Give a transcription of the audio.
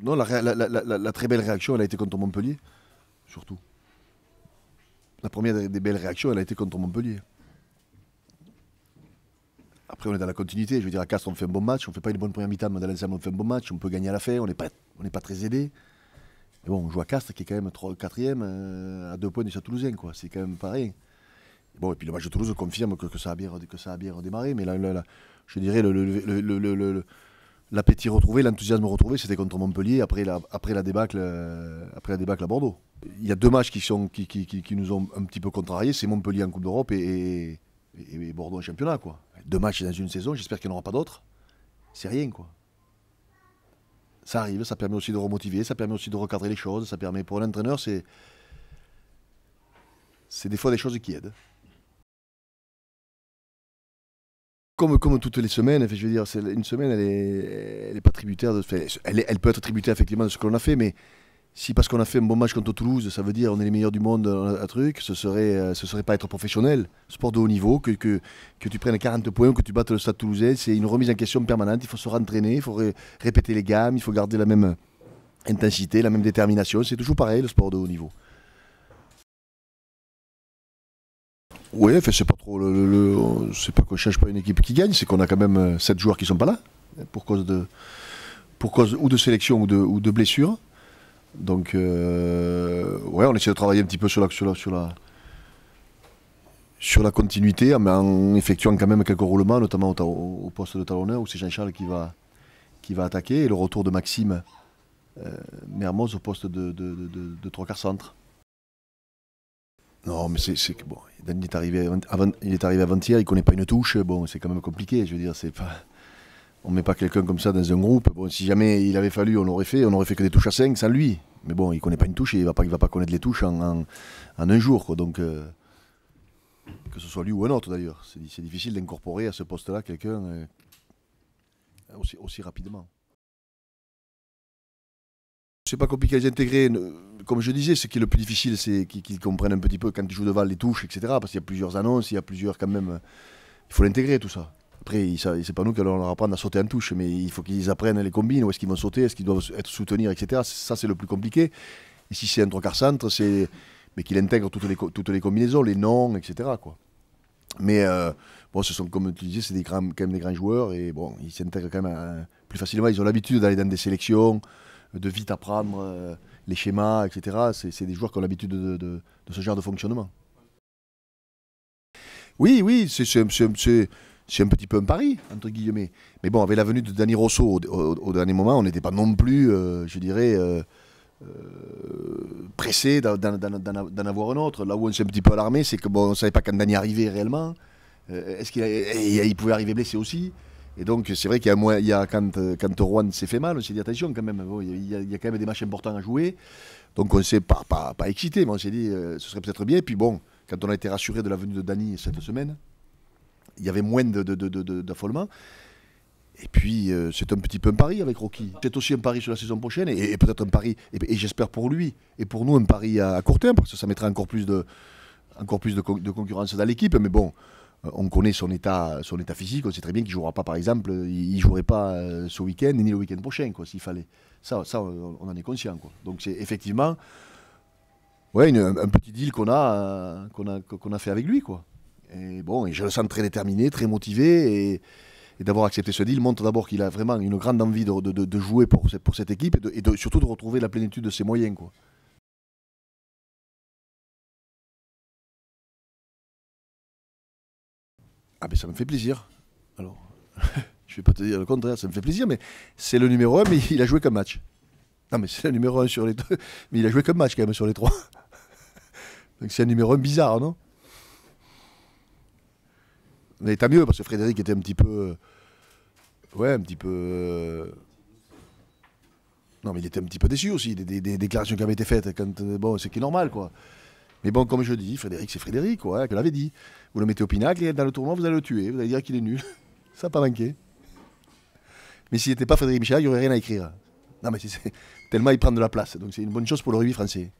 Non, la très belle réaction, elle a été contre Montpellier, surtout. La première des belles réactions, elle a été contre Montpellier. Après, on est dans la continuité. Je veux dire, à Castres, on fait un bon match. On ne fait pas une bonne première mi-temps, mais dans l'ensemble, on fait un bon match. On peut gagner à la fin. On n'est pas très aidé. Mais bon, on joue à Castres, qui est quand même 4e, à 2 points du Stade Toulousain, quoi. C'est quand même pareil. Bon, et puis le match de Toulouse confirme que ça a bien redémarré. Mais là, je dirais, l'appétit retrouvé, l'enthousiasme retrouvé, c'était contre Montpellier après la débâcle à Bordeaux. Il y a 2 matchs qui nous ont un petit peu contrariés. C'est Montpellier en Coupe d'Europe et Bordeaux en championnat, quoi. 2 matchs dans une saison, j'espère qu'il n'y en aura pas d'autres. C'est rien, quoi. Ça arrive, ça permet aussi de remotiver, ça permet aussi de recadrer les choses, ça permet pour l'entraîneur, c'est des fois des choses qui aident. Comme toutes les semaines, je veux dire, une semaine, elle est pas tributaire elle peut être tributaire effectivement de ce que l'on a fait, mais si parce qu'on a fait un bon match contre Toulouse, ça veut dire on est les meilleurs du monde, un truc, ce serait pas être professionnel. Sport de haut niveau, que tu prennes 40 points, que tu battes le Stade Toulousain, c'est une remise en question permanente. Il faut se rentraîner, il faut répéter les gammes, il faut garder la même intensité, la même détermination. C'est toujours pareil le sport de haut niveau. Oui, c'est pas trop c'est pas qu'on cherche pas une équipe qui gagne, c'est qu'on a quand même 7 joueurs qui sont pas là pour cause ou de sélection ou de blessures. Donc, ouais, on essaie de travailler un petit peu sur la continuité, mais en effectuant quand même quelques roulements, notamment au poste de talonneur, où c'est Jean-Charles qui va attaquer, et le retour de Maxime Mermoz au poste de 3/4 centre. Non, mais c'est que bon, Dan il est arrivé avant-hier, il connaît pas une touche, bon, c'est quand même compliqué, je veux dire, c'est pas. On met pas quelqu'un comme ça dans un groupe. Bon, si jamais il avait fallu, on aurait fait que des touches à 5 sans lui. Mais bon, il connaît pas une touche et il va pas connaître les touches en un jour, quoi. Donc, que ce soit lui ou un autre d'ailleurs, c'est difficile d'incorporer à ce poste-là quelqu'un aussi rapidement. C'est pas compliqué à les intégrer. Comme je disais, ce qui est le plus difficile, c'est qu'ils comprennent un petit peu quand ils jouent devant les touches, etc. Parce qu'il y a plusieurs annonces, il y a plusieurs quand même. Il faut l'intégrer tout ça. Après, c'est pas nous qui allons leur apprendre à sauter en touche, mais il faut qu'ils apprennent les combines, où est-ce qu'ils vont sauter, est-ce qu'ils doivent être soutenir, etc. Ça, c'est le plus compliqué. Et si c'est un 3/4 centre, mais qu'il intègre toutes les combinaisons, les noms, etc., quoi. Mais bon, ce sont, comme tu disais, c'est quand même des grands joueurs, et bon, ils s'intègrent quand même plus facilement. Ils ont l'habitude d'aller dans des sélections, de vite apprendre les schémas, etc. C'est des joueurs qui ont l'habitude de ce genre de fonctionnement. Oui, c'est un petit peu un pari, entre guillemets. Mais bon, avec la venue de Dani Rosso au dernier moment, on n'était pas non plus, je dirais, pressé d'en avoir un autre. Là où on s'est un petit peu alarmé, c'est que bon, on ne savait pas quand Dani arrivait réellement. Est-ce il pouvait arriver blessé aussi. Et donc, c'est vrai quand Rouen s'est fait mal, on s'est dit attention quand même, bon, il y a quand même des matchs importants à jouer. Donc, on ne s'est pas excité, mais on s'est dit ce serait peut-être bien. Et puis bon, quand on a été rassuré de la venue de Dani cette semaine, il y avait moins d'affolement. Et puis, c'est un petit peu un pari avec Rocky. C'est aussi un pari sur la saison prochaine, et peut-être un pari, et j'espère pour lui, et pour nous, un pari à court terme, parce que ça mettra encore plus de concurrence dans l'équipe. Mais bon, on connaît son état physique, on sait très bien qu'il ne jouera pas, par exemple, il ne jouerait pas ce week-end, ni le week-end prochain, quoi, s'il fallait. Ça on en est conscient, quoi. Donc, c'est effectivement ouais, un petit deal qu'on a fait avec lui, quoi. Et bon, et je le sens très déterminé, très motivé, et d'avoir accepté ce deal montre d'abord qu'il a vraiment une grande envie de jouer pour cette équipe et surtout de retrouver la plénitude de ses moyens, quoi. Ah ben ça me fait plaisir. Alors, je vais pas te dire le contraire, ça me fait plaisir, mais c'est le numéro 1, mais il a joué qu'un match. Non mais c'est le numéro 1 sur les 2, mais il a joué qu'un match quand même sur les 3. Donc c'est un numéro 1 bizarre, non? Mais tant mieux, parce que Frédéric était un petit peu. Ouais, un petit peu. Non, mais il était un petit peu déçu aussi des déclarations qui avaient été faites. Bon, c'est qui est normal, quoi. Mais bon, comme je dis, Frédéric, c'est Frédéric, quoi, je l'avais dit. Vous le mettez au pinacle, et dans le tournoi, vous allez le tuer. Vous allez dire qu'il est nul. Ça n'a pas manqué. Mais s'il n'était pas Frédéric Michel, il n'y aurait rien à écrire. Non, mais tellement il prend de la place. Donc c'est une bonne chose pour le rugby français.